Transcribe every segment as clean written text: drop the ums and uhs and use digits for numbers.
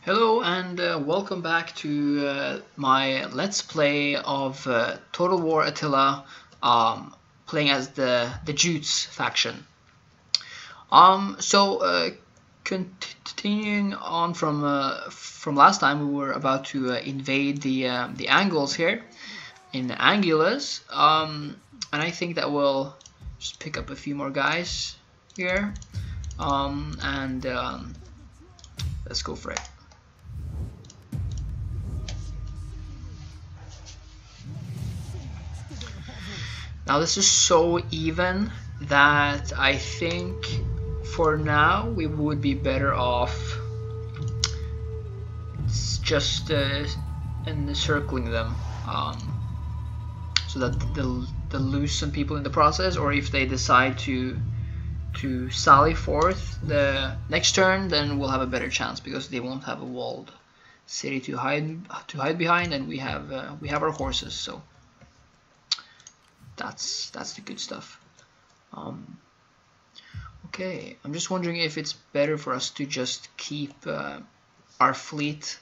Hello and welcome back to my Let's Play of Total War Attila, playing as the Jutes faction. Continuing on from last time, we were about to invade the Angles here in Angulus, and I think that we'll just pick up a few more guys here, and let's go for it. Now this is so even that I think for now we would be better off just encircling them, so that they'll lose some people in the process, or if they decide to sally forth the next turn, then we'll have a better chance because they won't have a walled city to hide behind, and we have our horses, so that's the good stuff. Okay, I'm just wondering if it's better for us to just keep our fleet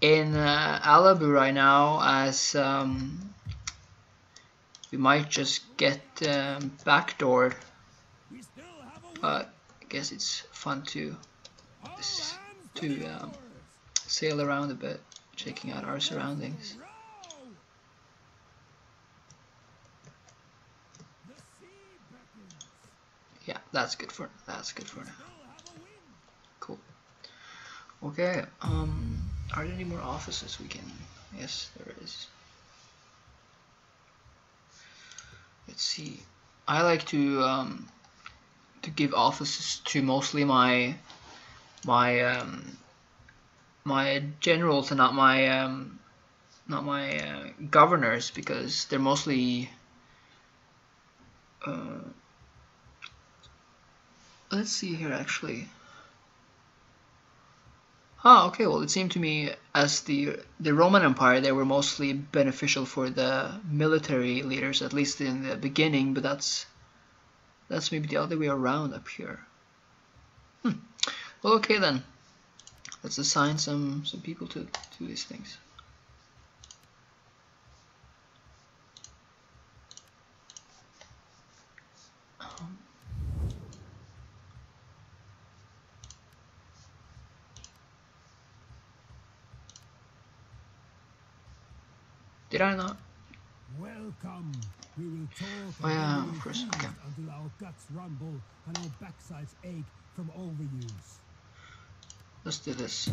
in Alabu right now, as we might just get backdoored. But I guess it's fun to sail around a bit, checking out our surroundings. Yeah, that's good for now. Cool. Okay. Are there any more offices we can? Yes, there is. Let's see. I like to give offices to mostly my generals and not my governors, because they're mostly let's see here actually. Okay, well it seemed to me as the Roman Empire, they were mostly beneficial for the military leaders, at least in the beginning, but that's maybe the other way around up here. Well, okay then. Let's assign some people to these things. Did I not? Welcome. We will talk oh yeah, of course. Okay. Until our guts rumble and our backsides ache from overuse. Let's do this.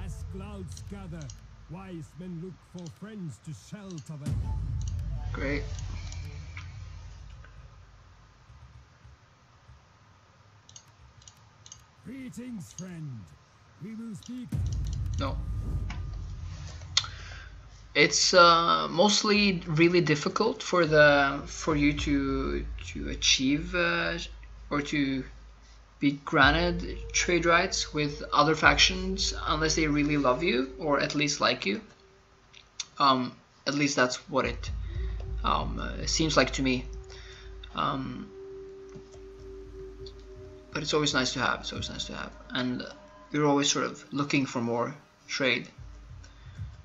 As clouds gather, wise men look for friends to shelter them. Great. Greetings, friend. We will speak. No. It's mostly really difficult for you to achieve or to be granted trade rights with other factions unless they really love you or at least like you. At least that's what it seems like to me. But it's always nice to have. And you're always sort of looking for more trade.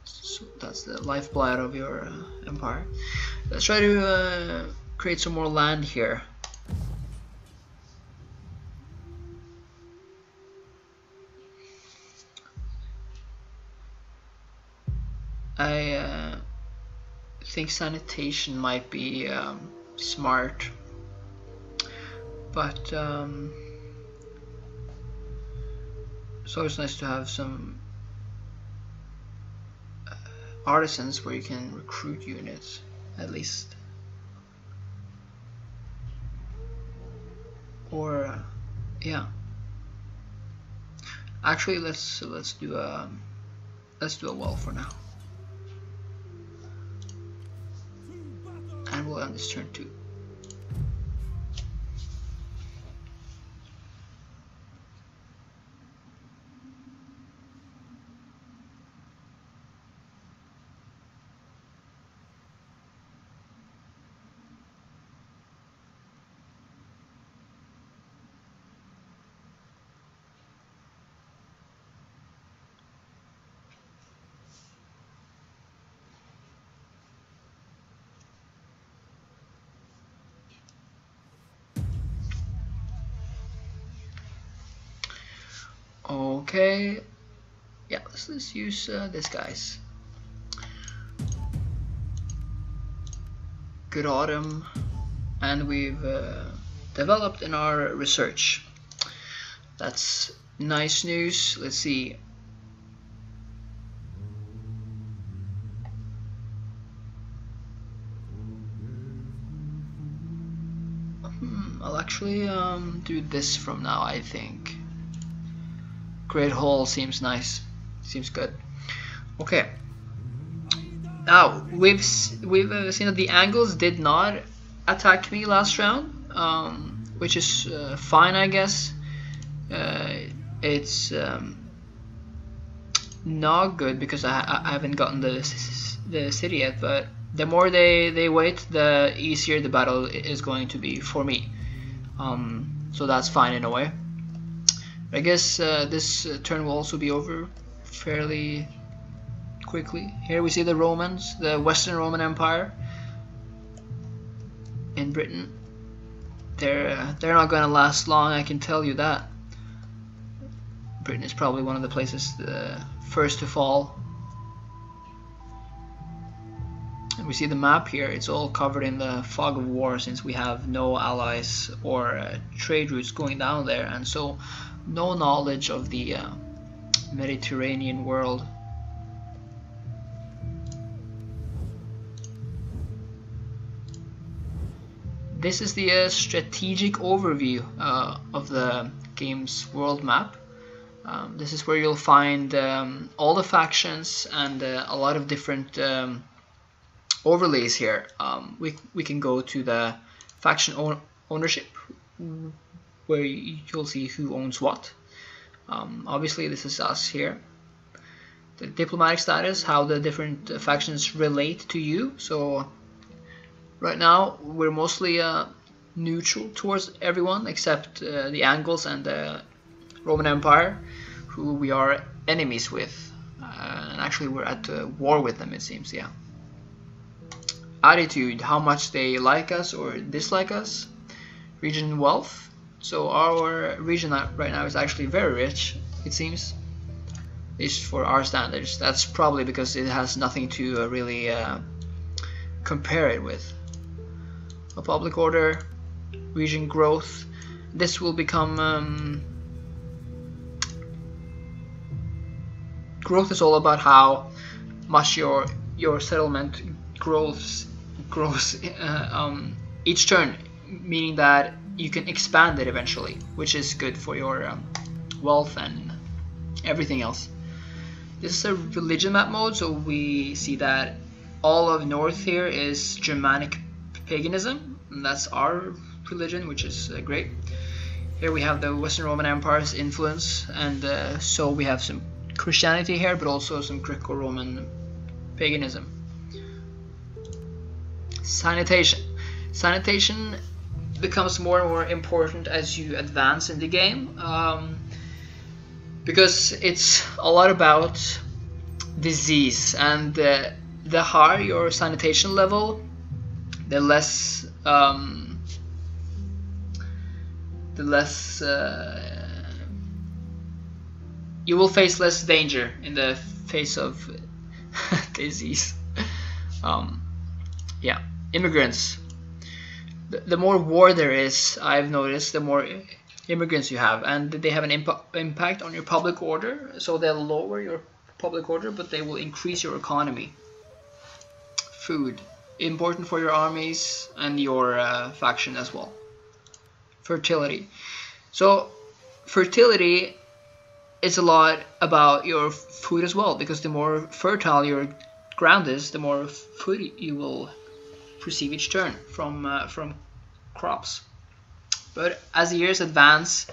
So that's the lifeblood of your empire. Let's try to create some more land here. I think sanitation might be smart, but it's always nice to have some artisans where you can recruit units, at least. Or yeah. Actually, let's do a wall for now, and we'll end this turn too. Okay, yeah, let's use this guys. Good autumn, and we've developed in our research. That's nice news. Let's see. I'll actually do this from now, I think. Great Hall seems nice. Seems good. Okay. Now we've seen that the Angles did not attack me last round, which is fine, I guess. It's not good because I haven't gotten the city yet, but the more they wait, the easier the battle is going to be for me. So that's fine in a way. I guess this turn will also be over fairly quickly. Here we see the Romans, the Western Roman Empire in Britain. They're not gonna last long, I can tell you that. Britain is probably one of the places first to fall. And we see the map here, it's all covered in the fog of war since we have no allies or trade routes going down there, and so no knowledge of the Mediterranean world. This is the strategic overview of the game's world map. This is where you'll find all the factions and a lot of different overlays here. We can go to the faction ownership, where you'll see who owns what. Obviously this is us here. The diplomatic status, how the different factions relate to you. So right now we're mostly neutral towards everyone except the Angles and the Roman Empire, who we are enemies with, and actually we're at war with them, it seems. Yeah. Attitude, how much they like us or dislike us. Region wealth, so our region right now is actually very rich, it seems, at least for our standards. That's probably because it has nothing to really compare it with. A public order, region growth, this will become growth is all about how much your settlement grows each turn, meaning that you can expand it eventually, which is good for your wealth and everything else. This is a religion map mode, so we see that all of north here is Germanic paganism, and that's our religion, which is great. Here we have the Western Roman Empire's influence, and so we have some Christianity here, but also some Greco-Roman paganism. Sanitation. Sanitation becomes more and more important as you advance in the game, because it's a lot about disease, and the higher your sanitation level, the less you will face less danger in the face of disease. Yeah, immigrants. The more war there is, I've noticed, the more immigrants you have, and they have an impact on your public order. So they'll lower your public order, but they will increase your economy. Food, important for your armies and your faction as well. Fertility. So fertility is a lot about your food as well, because the more fertile your ground is, the more food you will receive each turn from crops. But as the years advance,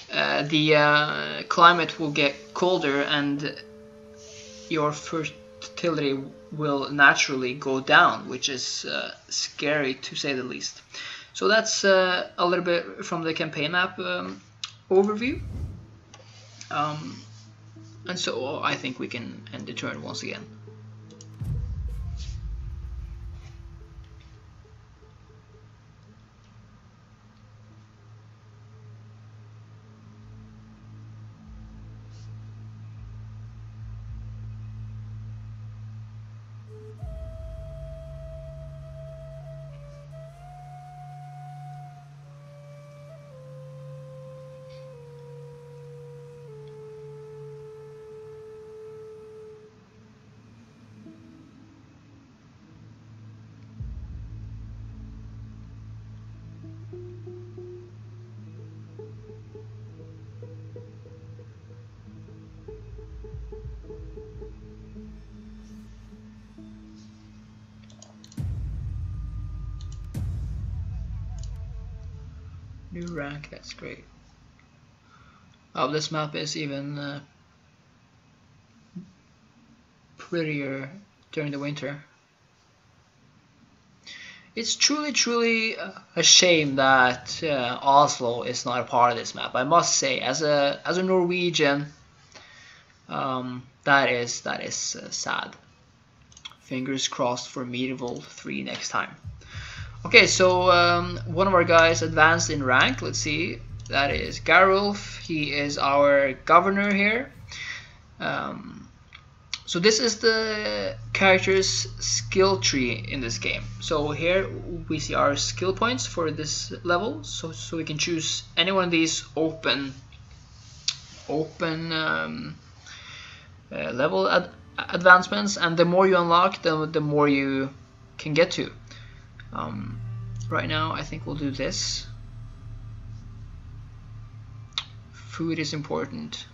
the climate will get colder and your fertility will naturally go down, which is scary to say the least. So that's a little bit from the campaign map overview. And so I think we can end the turn once again. New rank, that's great. Oh, this map is even prettier during the winter. It's truly a shame that Oslo is not a part of this map. I must say, as a Norwegian, that is sad. Fingers crossed for Medieval 3 next time. Okay, so one of our guys advanced in rank. Let's see. That is Garulf. He is our governor here. So this is the character's skill tree in this game. So here we see our skill points for this level. So we can choose any one of these open level advancements, and the more you unlock, the more you can get to. Right now, I think we'll do this. Food is important.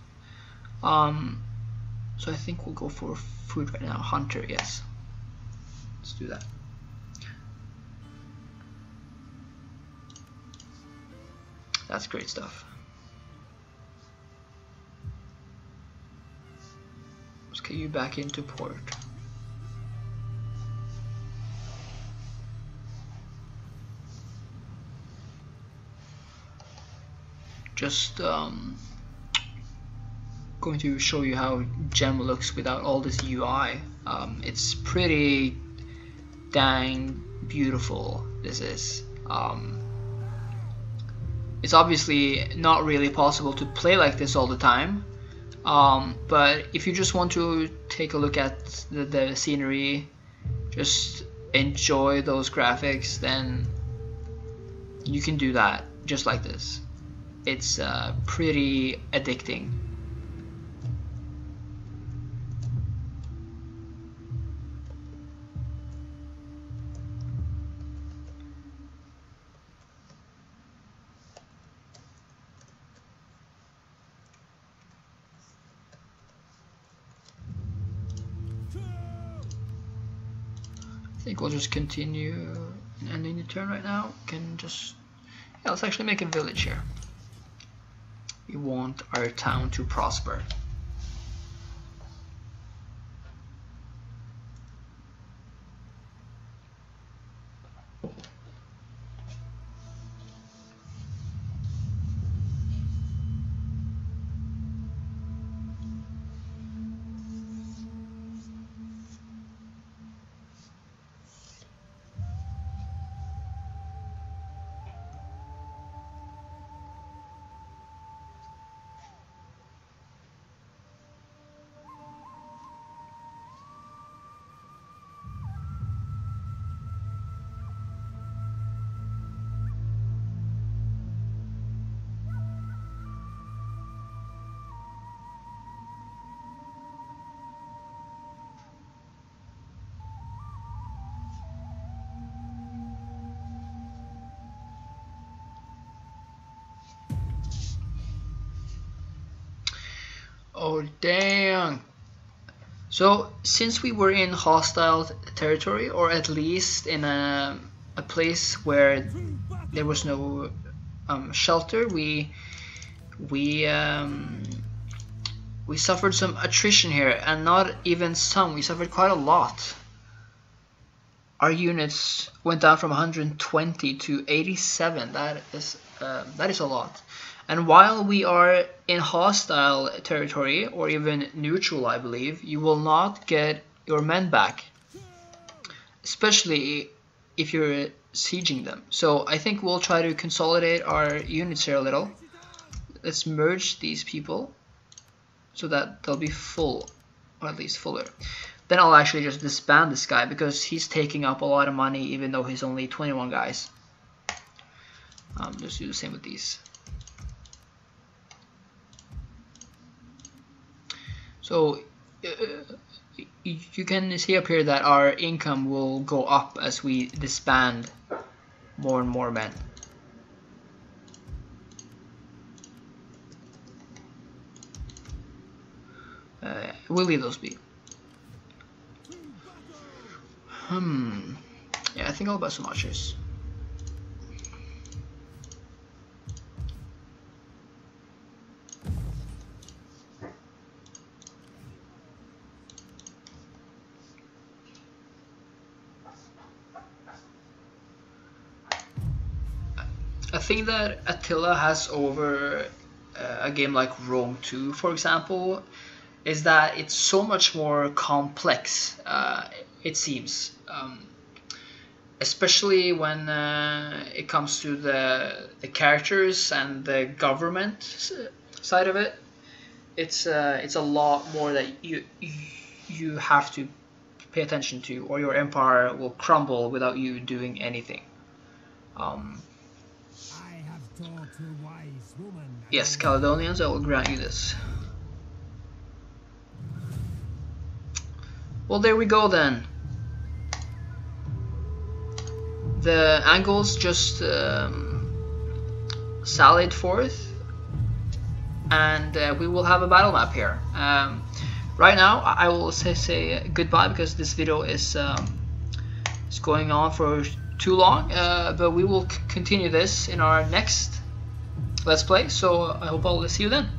So I think we'll go for food right now. Hunter, yes. Let's do that. That's great stuff. Let's get you back into port. Just going to show you how Gem looks without all this UI. It's pretty dang beautiful. This is. It's obviously not really possible to play like this all the time, but if you just want to take a look at the scenery, just enjoy those graphics, then you can do that just like this. It's pretty addicting. I think we'll just continue ending the turn right now. Can just, yeah, let's actually make a village here. We want our town to prosper. Oh damn. So since we were in hostile territory, or at least in a place where there was no shelter, we suffered some attrition here, and not even some, we suffered quite a lot. Our units went down from 120 to 87. That is a lot. And while we are in hostile territory, or even neutral, I believe, you will not get your men back, especially if you're sieging them. So I think we'll try to consolidate our units here a little. Let's merge these people so that they'll be full, or at least fuller. Then I'll actually just disband this guy, because he's taking up a lot of money even though he's only 21 guys. Let's do the same with these. So you can see up here that our income will go up as we disband more and more men. we'll leave those be. Yeah, I think I'll buy some archers. I think that Attila has over a game like Rome 2, for example, is that it's so much more complex, it seems. Especially when it comes to the characters and the government side of it. It's a lot more that you have to pay attention to, or your empire will crumble without you doing anything. Yes, Caledonians, I will grant you this. Well, there we go then. The Angulus just sallied forth, and we will have a battle map here. Right now, I will say goodbye because this video is going on for too long, but we will continue this in our next Let's Play, so I hope I'll see you then.